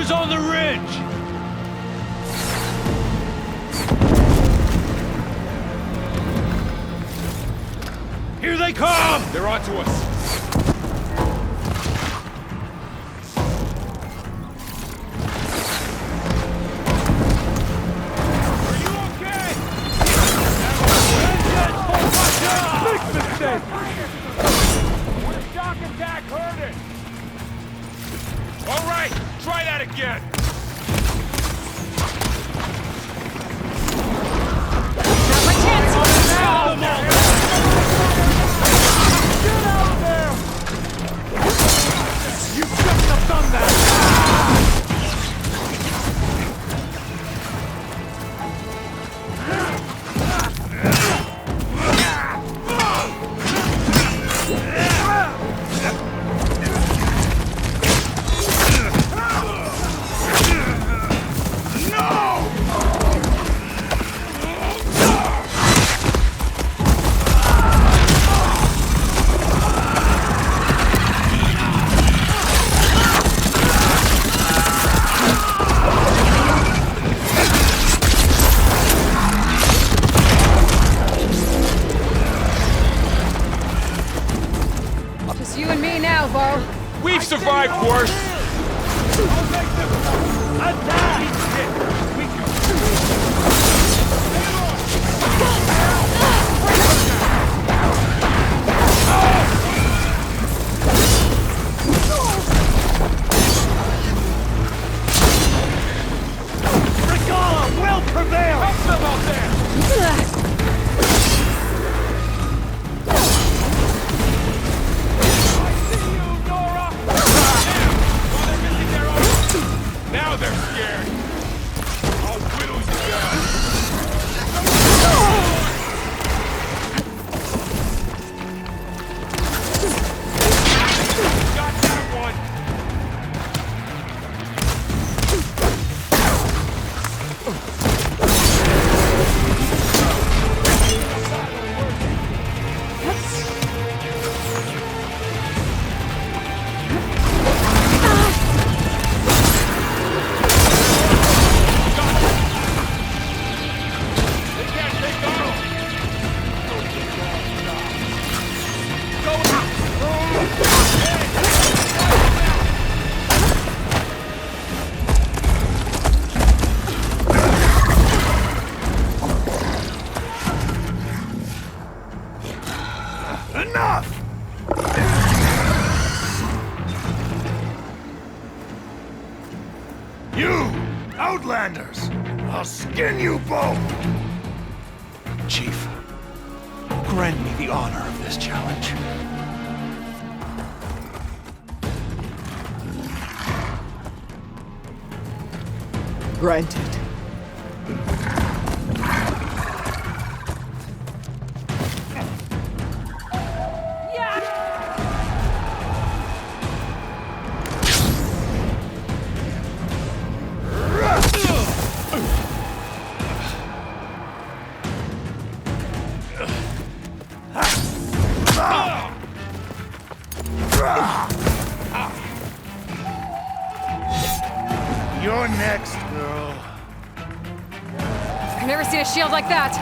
Soldiers on the ridge! Here they come! They're onto us. Are you okay? Big mistake! What if shock attack hurt it? All right, try that again. Not my chance! Now! Get out of there! You shouldn't have done that! Just you and me now, Bo. We've survived worse. Regala will prevail! Help them out there! Now they're scared. I'll whittle you down. Got that one. They can't take Donald. Enough! You, Outlanders! I'll skin you both! Chief, grant me the honor of this challenge. Granted. You're next, girl. I've never seen a shield like that.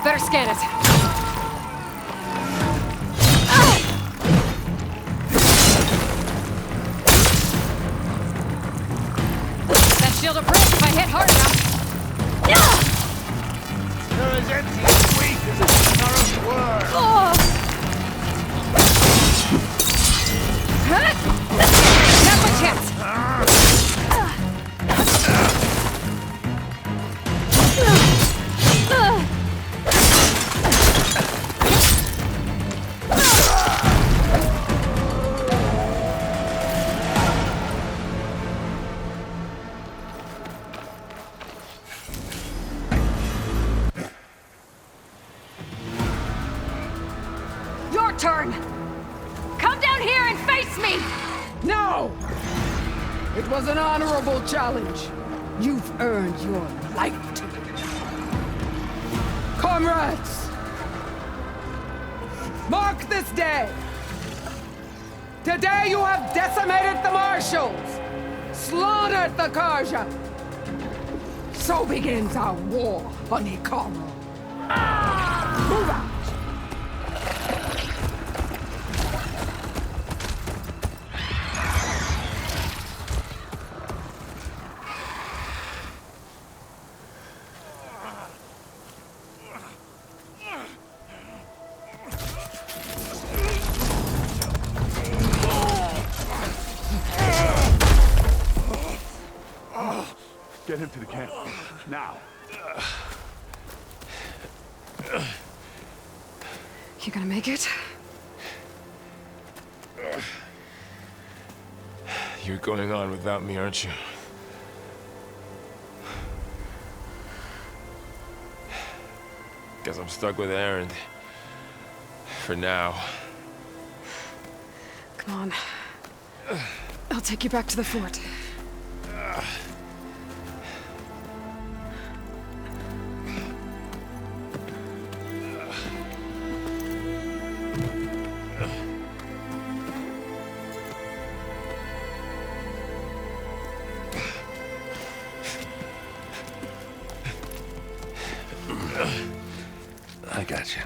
Better scan it. That shield will break if I hit hard enough. You're as empty and weak as a current word. Oh. Not my chance. Your turn! Come down here and face me! No! It was an honorable challenge. You've earned your life today. Comrades! Mark this day! Today you have decimated the Marshals! slaughtered the Karja. So begins our war on Hikaru. Move out! Get him to the camp. Now. You gonna make it? You're going on without me, aren't you? Guess I'm stuck with Aaron. For now. Come on. I'll take you back to the fort. I got you.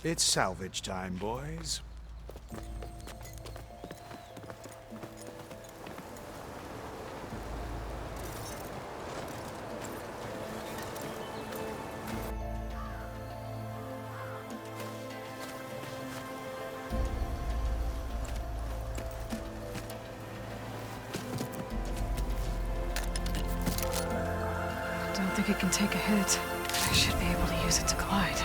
It's salvage time, boys. Don't think it can take a hit. I should be able to use it to glide.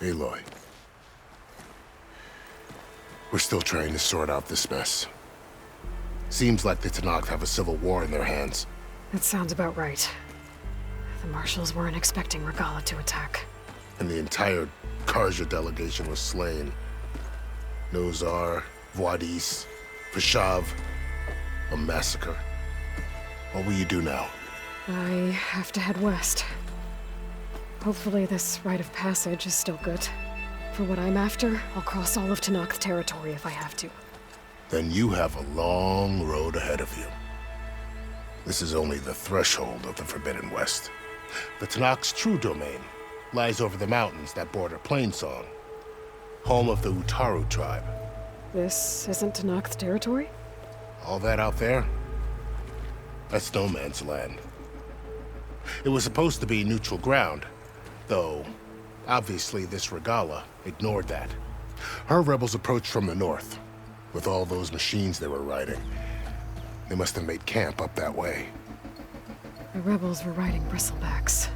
Aloy. We're still trying to sort out this mess. Seems like the Tenakth have a civil war in their hands. That sounds about right. The marshals weren't expecting Regala to attack. And the entire Karja delegation was slain. Nozar, Voidis, Vashav. A massacre. What will you do now? I have to head west. Hopefully this rite of passage is still good. For what I'm after, I'll cross all of Tenakth territory if I have to. Then you have a long road ahead of you. This is only the threshold of the Forbidden West. The Tenakth's true domain lies over the mountains that border Plainsong, home of the Utaru tribe. This isn't Tenakth territory? All that out there? That's no man's land. It was supposed to be neutral ground, though obviously this Regala ignored that. Her rebels approached from the north, with all those machines they were riding. They must have made camp up that way. The rebels were riding bristlebacks.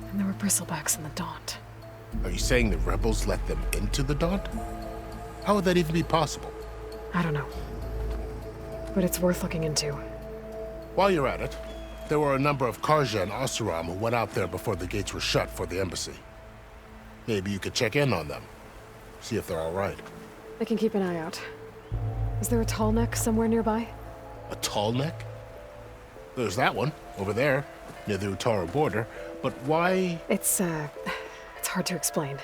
And there were bristlebacks in the Daunt. Are you saying the rebels let them into the Daunt? How would that even be possible? I don't know. But it's worth looking into. While you're at it, there were a number of Karja and Oseram who went out there before the gates were shut for the embassy. Maybe you could check in on them. See if they're all right. I can keep an eye out. Is there a tall neck somewhere nearby? A tall neck? There's that one, over there, near the Utaru border. But why? It's hard to explain.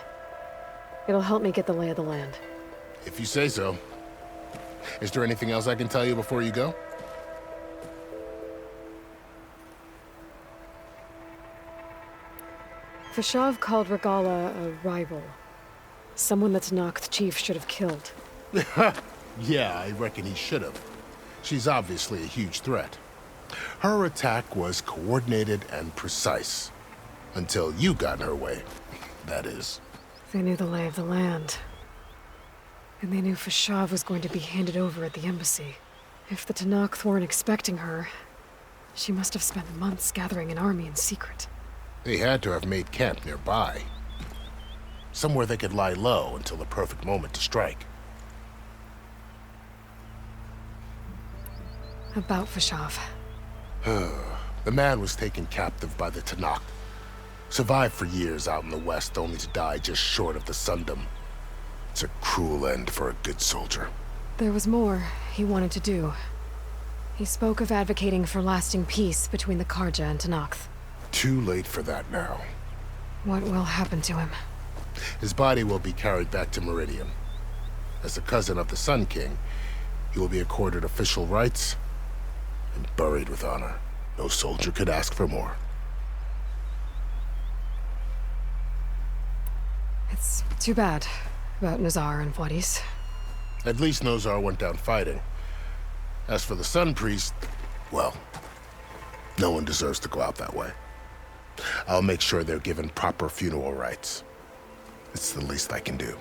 It'll help me get the lay of the land. If you say so. Is there anything else I can tell you before you go? Vashav called Regala a rival. Someone that Tenakth chief should have killed. Yeah, I reckon he should have. She's obviously a huge threat. Her attack was coordinated and precise. Until you got in her way, that is. They knew the lay of the land. And they knew Vashav was going to be handed over at the embassy. If the Tenakth weren't expecting her, she must have spent months gathering an army in secret. They had to have made camp nearby. Somewhere they could lie low until the perfect moment to strike. About Fashav. The man was taken captive by the Tanakh. Survived for years out in the west, only to die just short of the Sundom. It's a cruel end for a good soldier. There was more he wanted to do. He spoke of advocating for lasting peace between the Karja and Tanakh. Too late for that now. What will happen to him? His body will be carried back to Meridian. As a cousin of the Sun King, he will be accorded official rights and buried with honor. No soldier could ask for more. It's too bad about Nazar and Wadis. At least Nozar went down fighting. As for the Sun Priest, well, no one deserves to go out that way. I'll make sure they're given proper funeral rites. It's the least I can do.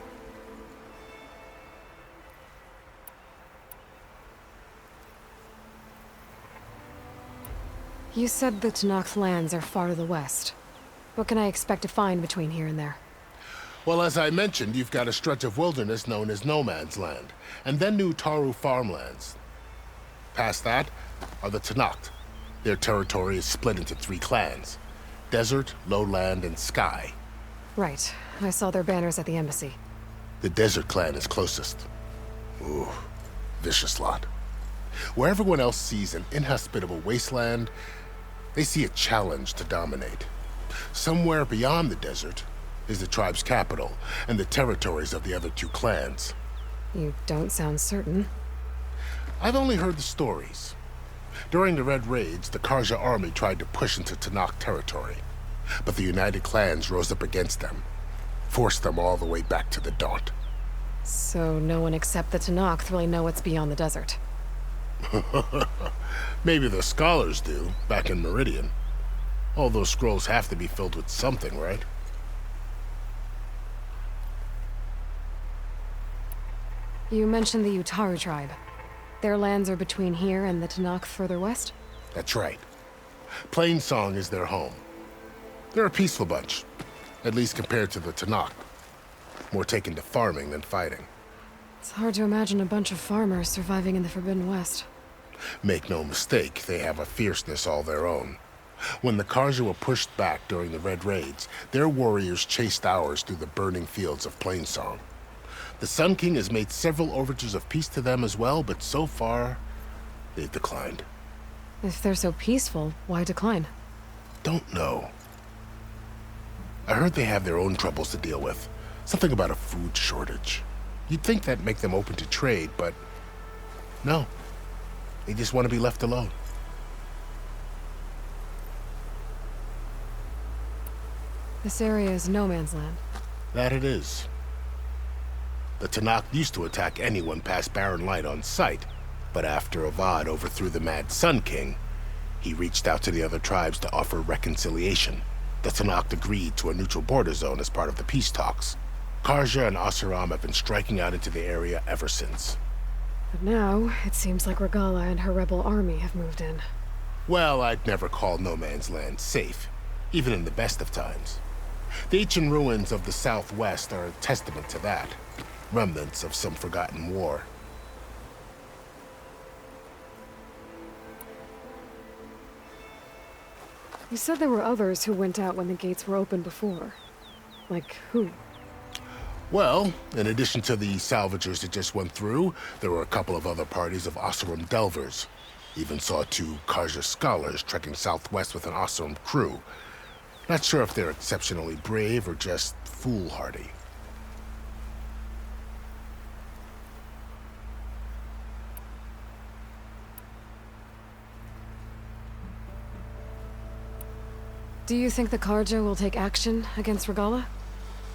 You said the Tanakh lands are far to the west. What can I expect to find between here and there? Well, as I mentioned, you've got a stretch of wilderness known as No Man's Land, and then New Taru farmlands. Past that are the Tanakh. Their territory is split into 3 clans: Desert, Lowland, and Sky. Right. I saw their banners at the embassy. The Desert clan is closest. Ooh, vicious lot. Where everyone else sees an inhospitable wasteland, they see a challenge to dominate. Somewhere beyond the desert is the tribe's capital and the territories of the other 2 clans. You don't sound certain. I've only heard the stories. During the Red Raids, the Karja army tried to push into Tanakh territory, but the United Clans rose up against them, forced them all the way back to the Daunt. So no one except the Tanakh really know what's beyond the desert. Maybe the scholars do, back in Meridian. All those scrolls have to be filled with something, right? You mentioned the Utaru tribe. Their lands are between here and the Tanakh further west? That's right. Plainsong is their home. They're a peaceful bunch, at least compared to the Tanakh. More taken to farming than fighting. It's hard to imagine a bunch of farmers surviving in the Forbidden West. Make no mistake, they have a fierceness all their own. When the Karja were pushed back during the Red Raids, their warriors chased ours through the burning fields of Plainsong. The Sun King has made several overtures of peace to them as well, but so far, they've declined. If they're so peaceful, why decline? Don't know. I heard they have their own troubles to deal with. Something about a food shortage. You'd think that'd make them open to trade, but no. They just want to be left alone. This area is no man's land. That it is. The Tanakh used to attack anyone past Barren Light on sight, but after Avad overthrew the Mad Sun King, he reached out to the other tribes to offer reconciliation. The Tanakh agreed to a neutral border zone as part of the peace talks. Karja and Asuram have been striking out into the area ever since. But now, it seems like Regala and her rebel army have moved in. Well, I'd never call No Man's Land safe, even in the best of times. The ancient ruins of the Southwest are a testament to that. Remnants of some forgotten war. You said there were others who went out when the gates were open before. Like who? Well, in addition to the salvagers that just went through, there were a couple of other parties of Oseram delvers. Even saw 2 Karja scholars trekking southwest with an Oseram crew. Not sure if they're exceptionally brave or just foolhardy. Do you think the Karja will take action against Regala?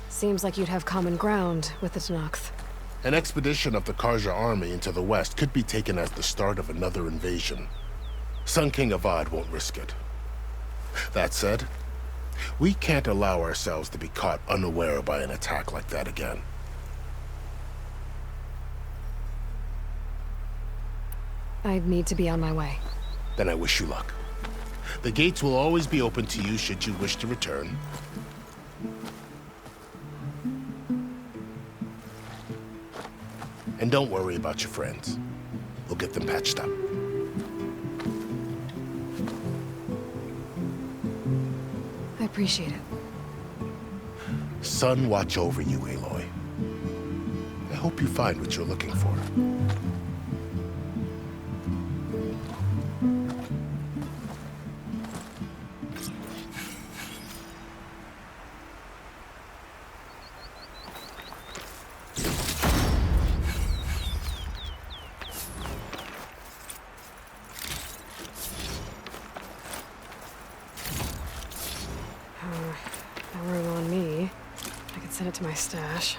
Seems like you'd have common ground with the Tanakh. An expedition of the Karja army into the west could be taken as the start of another invasion. Sun King Avad won't risk it. That said, we can't allow ourselves to be caught unaware by an attack like that again. I'd need to be on my way. Then I wish you luck. The gates will always be open to you should you wish to return. And don't worry about your friends. We'll get them patched up. appreciate it. Sun watch over you, Aloy. I hope you find what you're looking for. No room on me. I could send it to my stash.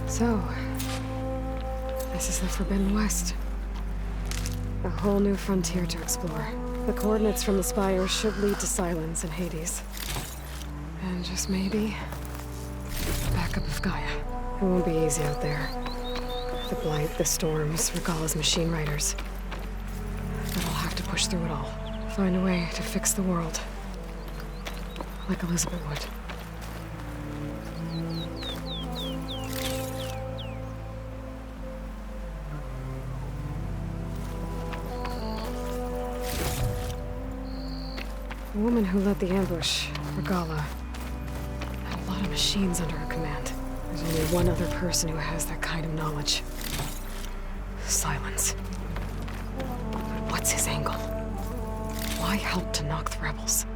So, this is the Forbidden West. A whole new frontier to explore. The coordinates from the spire should lead to Silence and Hades. And just maybe, backup of Gaia. It won't be easy out there. The Blight, the Storms, Regalla's machine riders. But I'll have to push through it all. Find a way to fix the world. Like Elizabeth would. The woman who led the ambush, Regalla, had a lot of machines under her command. There's only one other person who has that kind of knowledge. Silence. But what's his angle? Why help to knock the rebels?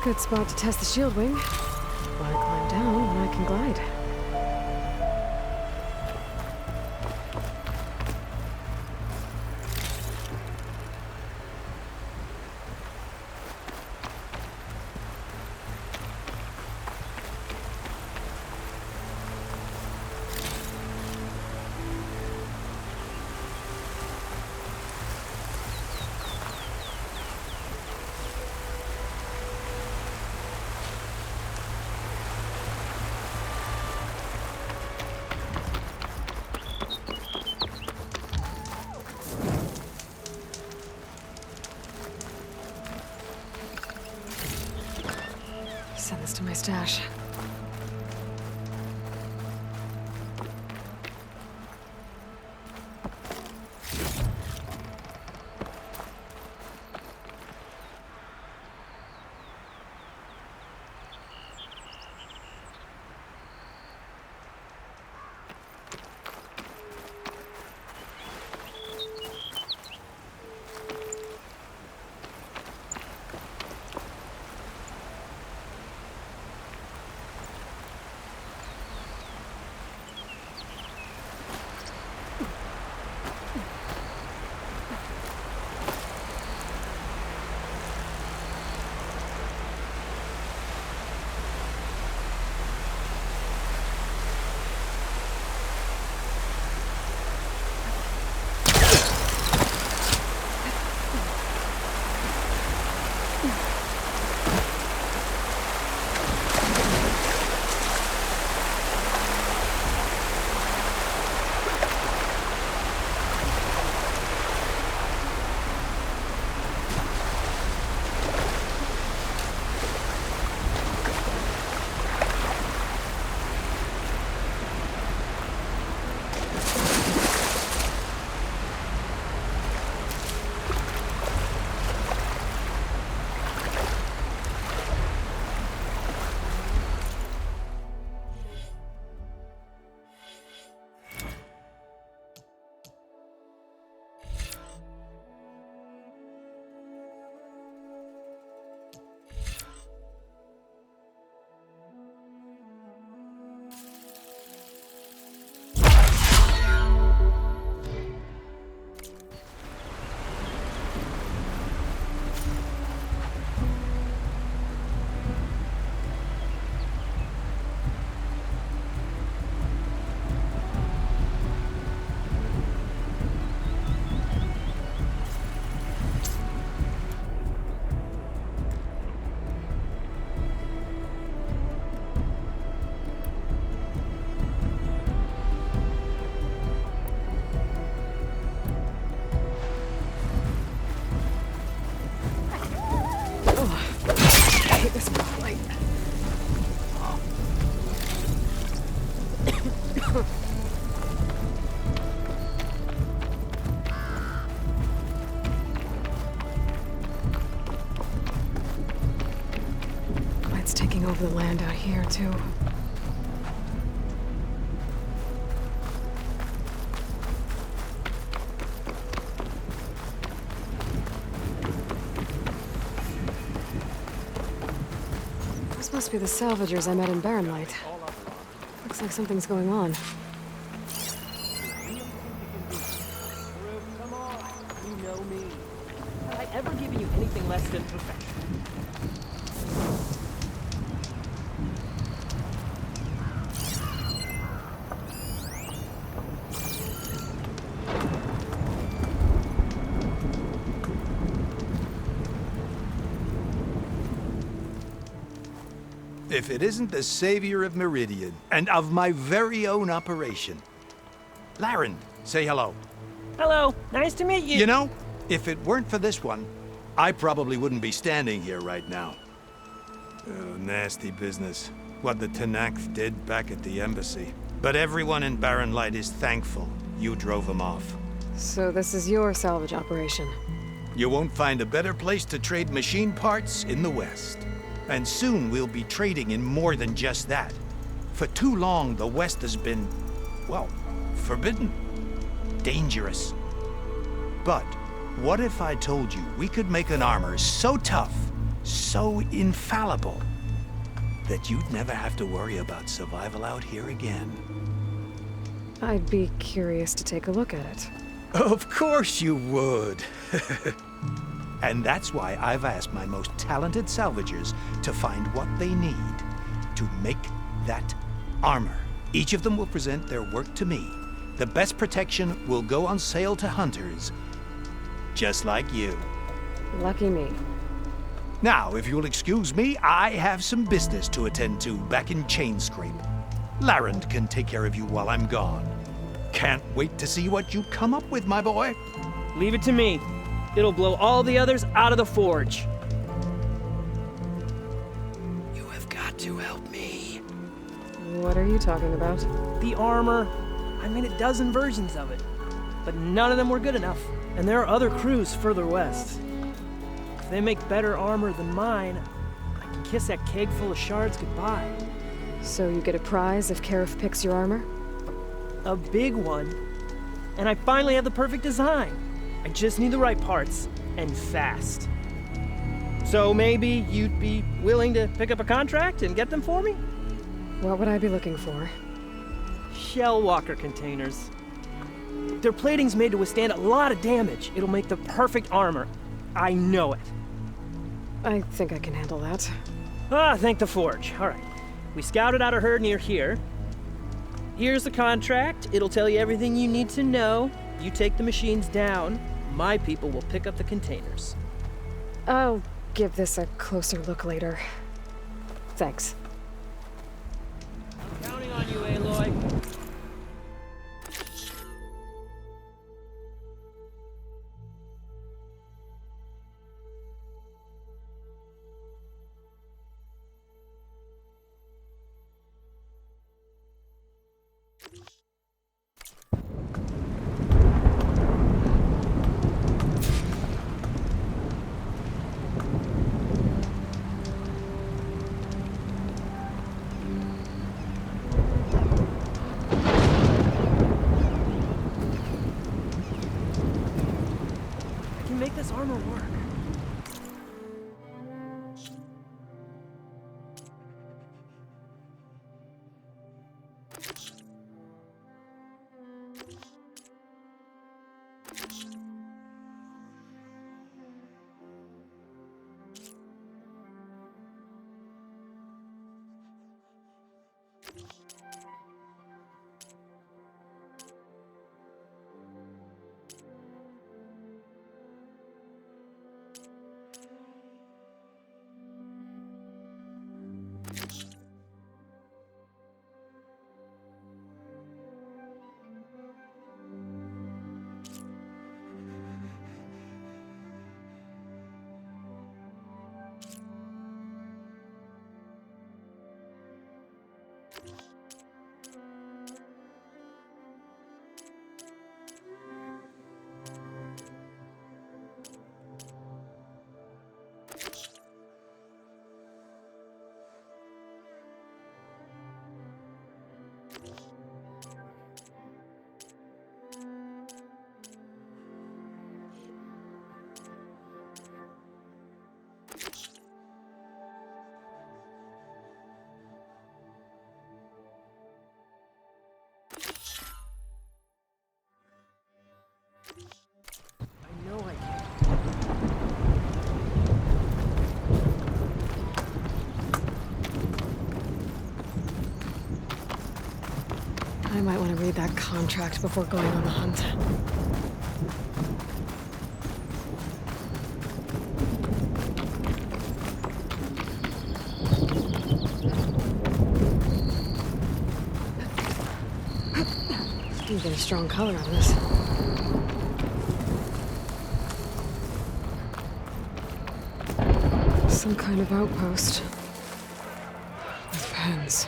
Good spot to test the shield wing. Why climb down when I can glide? Send this to my stash. love the land out here, too. This must be the salvagers I met in Barren Light. Looks like something's going on. Come on, you know me. Have I ever given you anything less than perfection? If it isn't the savior of Meridian, and of my very own operation. Laren, say hello. Hello, nice to meet you. You know, if it weren't for this one, I probably wouldn't be standing here right now. Oh, nasty business. What the Tenakth did back at the embassy. But everyone in Barren Light is thankful you drove them off. So this is your salvage operation. You won't find a better place to trade machine parts in the West. And soon we'll be trading in more than just that. For too long, the West has been, well, forbidden. Dangerous. But what if I told you we could make an armor so tough, so infallible, that you'd never have to worry about survival out here again? I'd be curious to take a look at it. Of course you would. And that's why I've asked my most talented salvagers to find what they need to make that armor. Each of them will present their work to me. The best protection will go on sale to hunters, just like you. Lucky me. Now, if you'll excuse me, I have some business to attend to back in Chainscrape. Laren can take care of you while I'm gone. Can't wait to see what you come up with, my boy. Leave it to me. It'll blow all the others out of the forge. You have got to help me. What are you talking about? The armor. I made a dozen versions of it, but none of them were good enough. And there are other crews further west. If they make better armor than mine, I can kiss that keg full of shards goodbye. So you get a prize if Karif picks your armor? A big one. And I finally have the perfect design. I just need the right parts, and fast. So maybe you'd be willing to pick up a contract and get them for me? What would I be looking for? Shell walker containers. Their plating's made to withstand a lot of damage. It'll make the perfect armor. I know it. I think I can handle that. Ah, thank the forge. All right. We scouted out a herd near here. Here's the contract. It'll tell you everything you need to know. You take the machines down. My people will pick up the containers. I'll give this a closer look later. Thanks. I'm counting on you, Aloy. Make this armor work. I might want to read that contract before going on the hunt. You get a strong color on this. Some kind of outpost. With pens.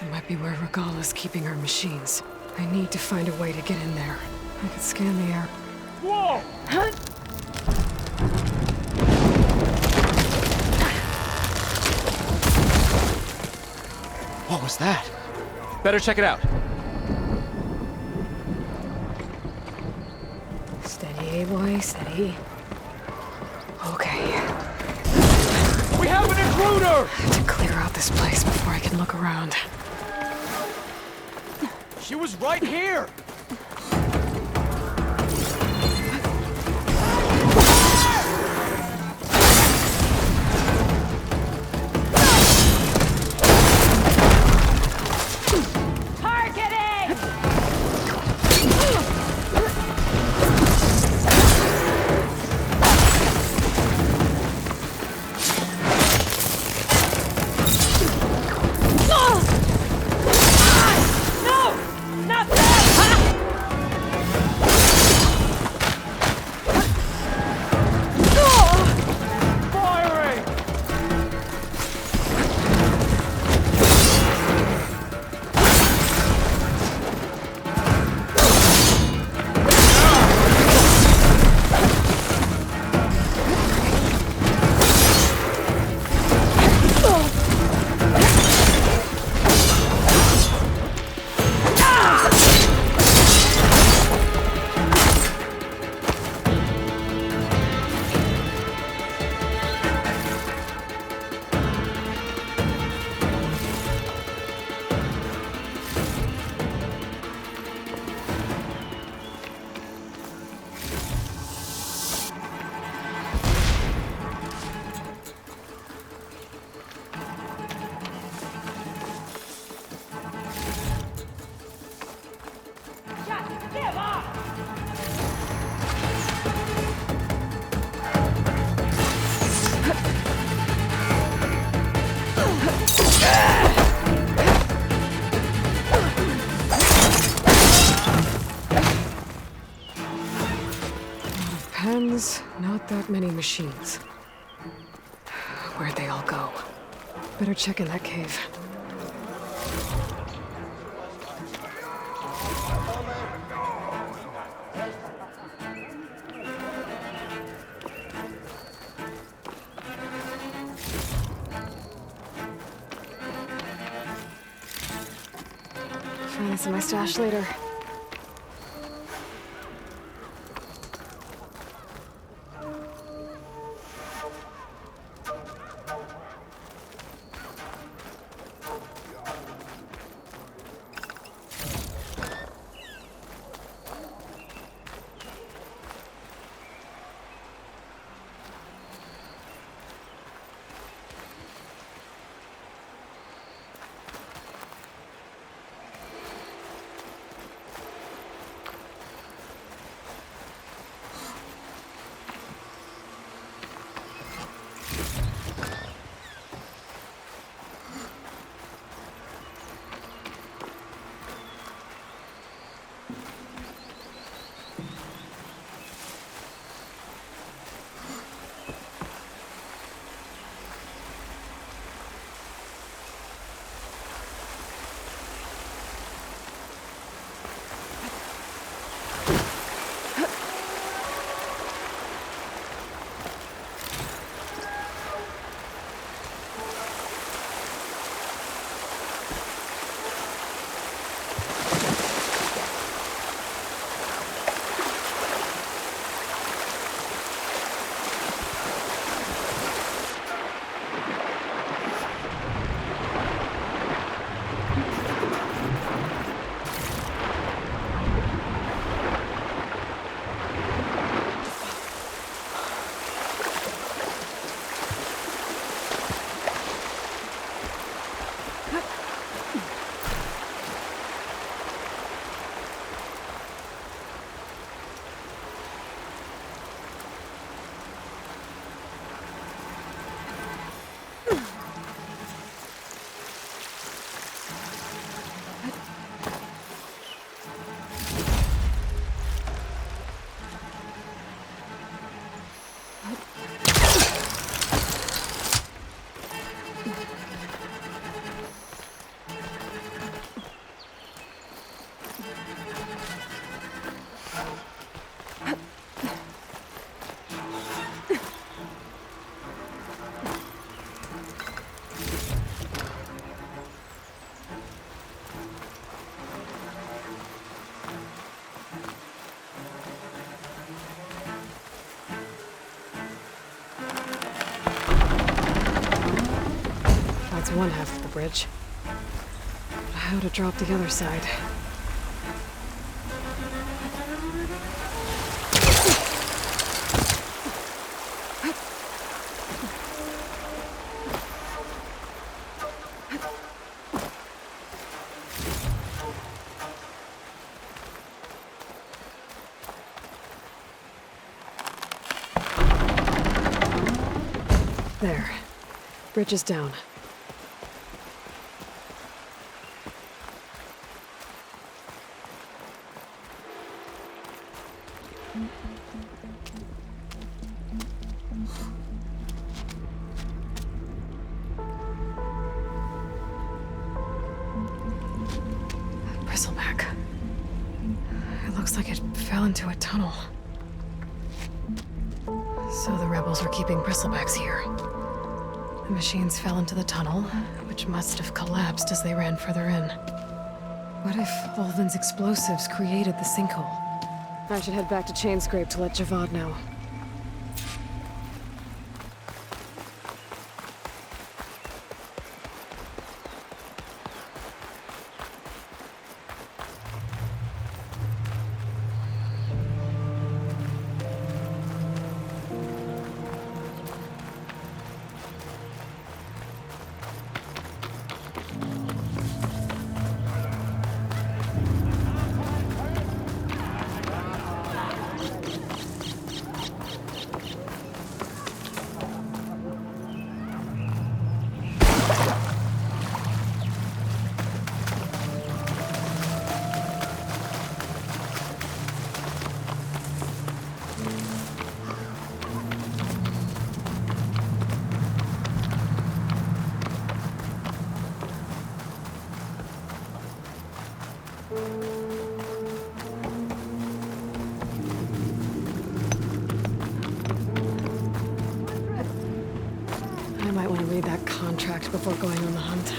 It might be where Regala's keeping her machines. I need to find a way to get in there. I could scan the air. Whoa! What was that? Better check it out. Steady, boy, steady. Okay. We have an intruder! I have to clear out this place before I can look around. She was right here! Pens, not that many machines. Where'd they all go? Better check in that cave. Find this in my stash later. That's one half of the bridge. But how to drop the other side? There. Bridge is down. Bristleback. It looks like it fell into a tunnel. So the rebels are keeping bristlebacks here. The machines fell into the tunnel, which must have collapsed as they ran further in. What if Ulvund's explosives created the sinkhole? I should head back to Chainscrape to let Javad know. I might want to read that contract before going on the hunt.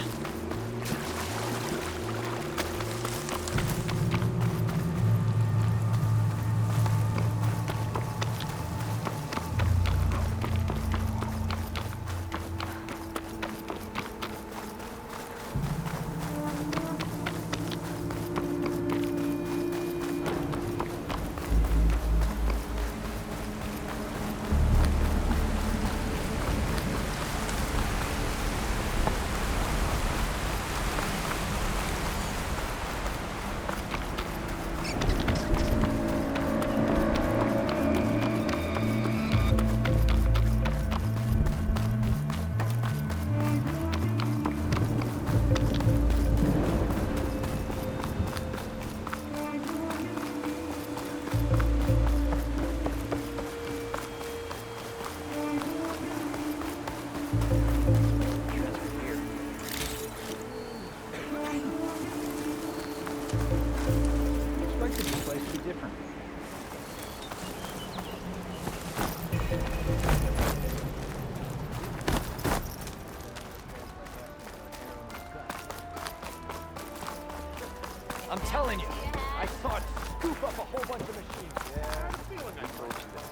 I'm telling you, I saw it scoop up a whole bunch of machines. Yeah, I'm feeling I told you that.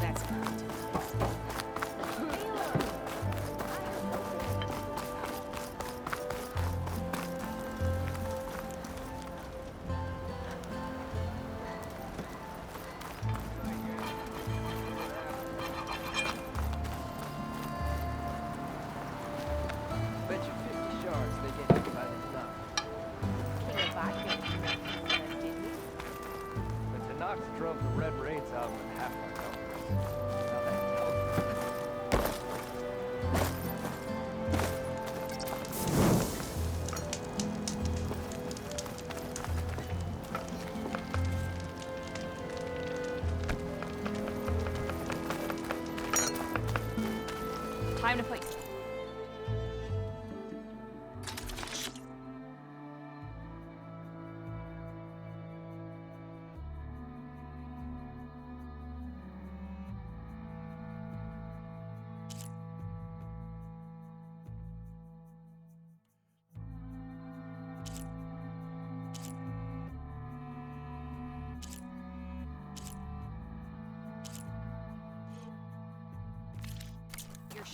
That's good. Bet you 50 shards they get hit by the knock. But the Knox drove the Red Raids out with half my numbers. Now that tells me. Time to play.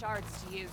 shards to use.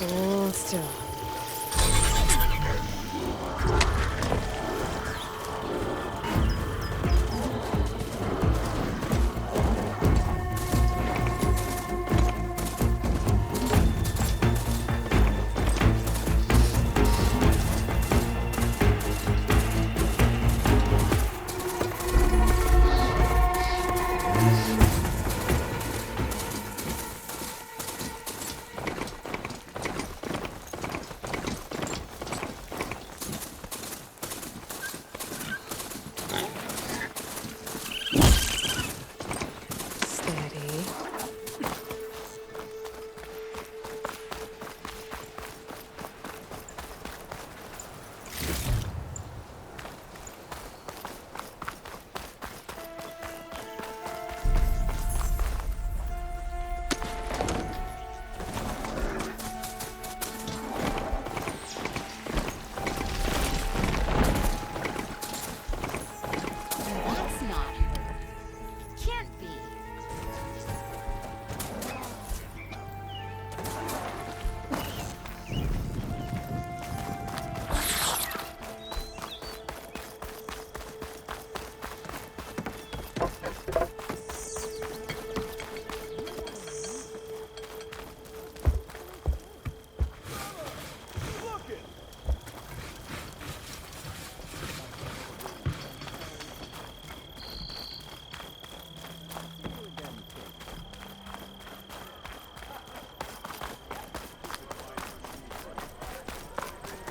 Hold still. Steady. That's not her. Can't be.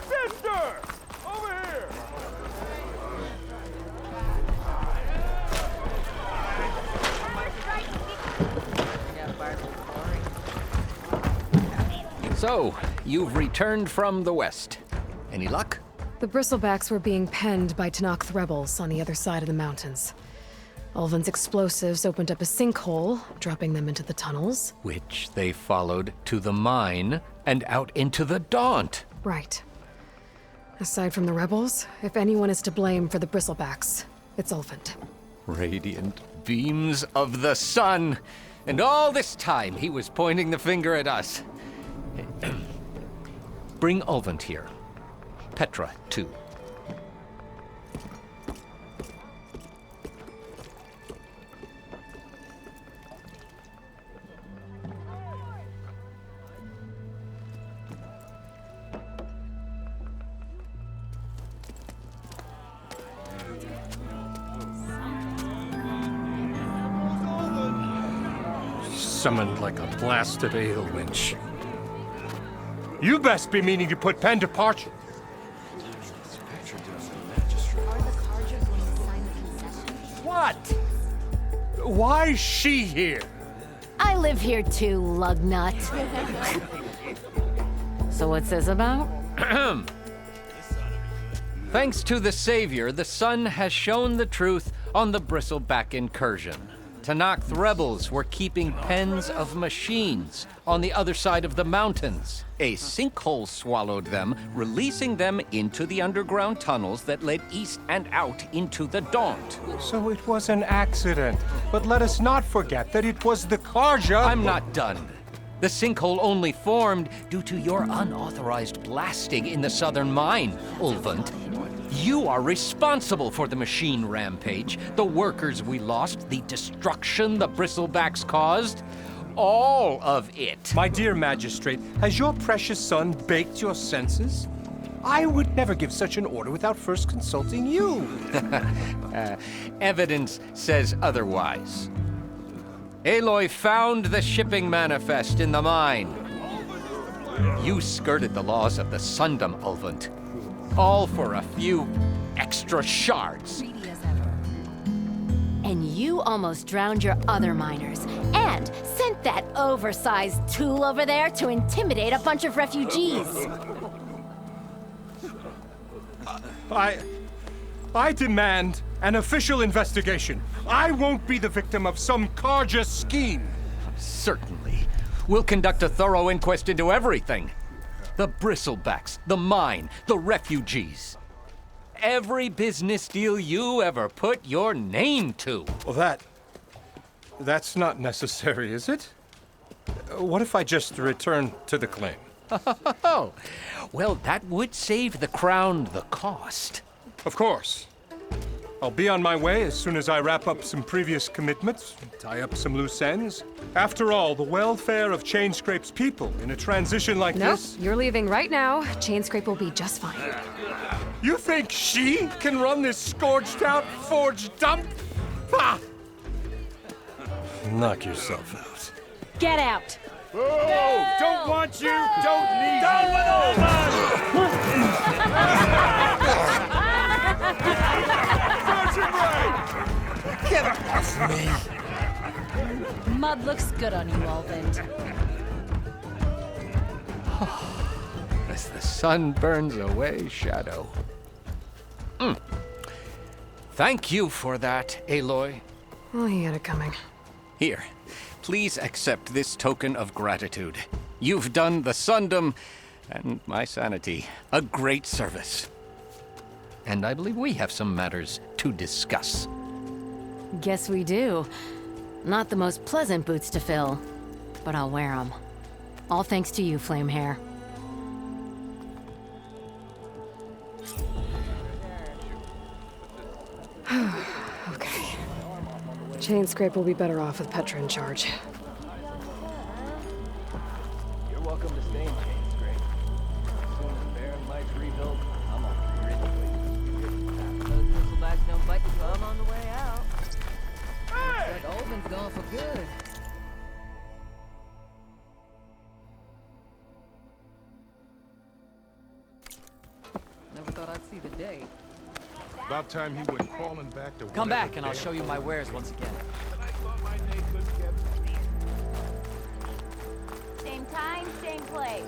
Sister! Over here! So, you've returned from the west. Any luck? The bristlebacks were being penned by Tanakh rebels on the other side of the mountains. Ulvund's explosives opened up a sinkhole, dropping them into the tunnels. Which they followed to the mine and out into the Daunt. Right. Aside from the rebels, if anyone is to blame for the bristlebacks, it's Ulvund. Radiant beams of the sun. And all this time he was pointing the finger at us. Bring Ulvund here. Petra, too. Summoned like a blasted ale winch. You best be meaning to put pen to parchment. What? Why is she here? I live here too, lugnut. So what's this about? Thanks to the Savior, the sun has shown the truth on the bristleback incursion. Tanakh rebels were keeping pens of machines on the other side of the mountains. A sinkhole swallowed them, releasing them into the underground tunnels that led east and out into the Daunt. So it was an accident. But let us not forget that it was the Karja. I'm not done. The sinkhole only formed due to your unauthorized blasting in the southern mine, Ulvund. You are responsible for the machine rampage, the workers we lost, the destruction the bristlebacks caused. all of it. My dear magistrate, has your precious son baked your senses? I would never give such an order without first consulting you. Evidence says otherwise. Aloy found the shipping manifest in the mine. You skirted the laws of the Sundom, Ulvund. All for a few extra shards. And you almost drowned your other miners. And sent that oversized tool over there to intimidate a bunch of refugees. I demand an official investigation. I won't be the victim of some Karja scheme. Certainly. We'll conduct a thorough inquest into everything. The bristlebacks, the mine, the refugees. Every business deal you ever put your name to. Well, that's not necessary, is it? What if I just return to the claim? Oh, well, that would save the crown the cost. Of course. I'll be on my way as soon as I wrap up some previous commitments, tie up some loose ends. After all, the welfare of Chainscrape's people in a transition like Nope, this... you're leaving right now. Chainscrape will be just fine. You think she can run this scorched-out forged dump? Ha! Knock yourself out. Get out! Oh, don't want you, don't need Down with Ulvund! Get off me! Mud looks good on you, Ulvund. As the sun burns away shadow. Thank you for that, Aloy. Well, he had it coming. Here, please accept this token of gratitude. You've done the Sundom and my sanity a great service. And I believe we have some matters to discuss. Guess we do. Not the most pleasant boots to fill, but I'll wear them. All thanks to you, Flamehair. Okay. Chainscrape will be better off with Petra in charge. You're welcome to stay in Chainscrape. As soon as Baron Mike's rebuilt, I'm on the grid. Those bristlebacks don't bite you, so I'm on the way out. Hey! Looks like Ulvund's gone for good. Never thought I'd see the day. About time he went crawling back to... Come back and I'll show you my wares once again. Same time, same place.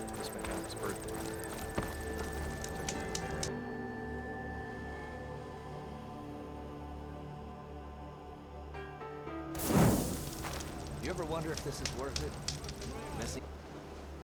You ever wonder if this is worth it? Missing